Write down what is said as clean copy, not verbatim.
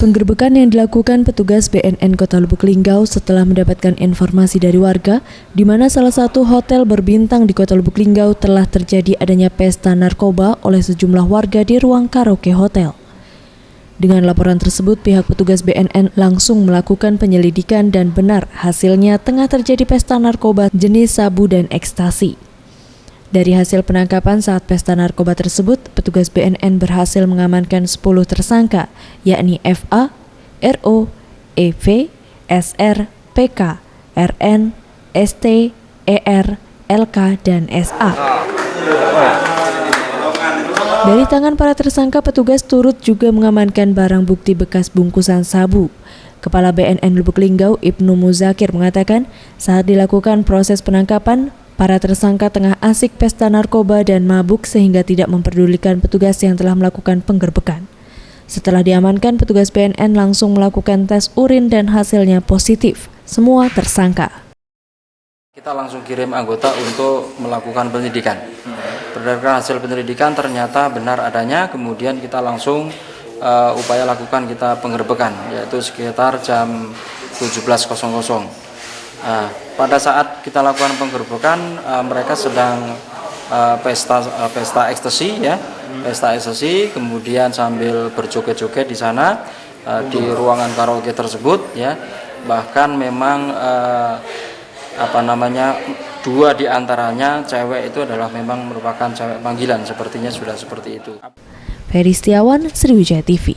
Penggerbekan yang dilakukan petugas BNN Kota Lubuk Linggau setelah mendapatkan informasi dari warga di mana salah satu hotel berbintang di Kota Lubuk Linggau telah terjadi adanya pesta narkoba oleh sejumlah warga di ruang karaoke hotel. Dengan laporan tersebut, pihak petugas BNN langsung melakukan penyelidikan dan benar hasilnya tengah terjadi pesta narkoba jenis sabu dan ekstasi. Dari hasil penangkapan saat pesta narkoba tersebut, petugas BNN berhasil mengamankan 10 tersangka, yakni FA, RO, EV, SR, PK, RN, ST, ER, LK, dan SA. Dari tangan para tersangka, petugas turut juga mengamankan barang bukti bekas bungkusan sabu. Kepala BNN Lubuk Linggau, Ibnu Muzakir, mengatakan saat dilakukan proses penangkapan, para tersangka tengah asik pesta narkoba dan mabuk sehingga tidak memperdulikan petugas yang telah melakukan penggerbekan. Setelah diamankan, petugas BNN langsung melakukan tes urin dan hasilnya positif. Semua tersangka. Kita langsung kirim anggota untuk melakukan penyelidikan. Berdasarkan hasil penyelidikan ternyata benar adanya, kemudian kita langsung upaya lakukan kita penggerbekan, yaitu sekitar jam 17.00. Pada saat kita lakukan penggerbekan, mereka sedang pesta ekstasi, ya, pesta ekstasi, kemudian sambil berjoget-joget di sana di ruangan karaoke tersebut, ya. Bahkan memang dua di antaranya cewek itu adalah memang merupakan cewek panggilan, sepertinya sudah seperti itu. Ferry Setiawan, Sriwijaya TV.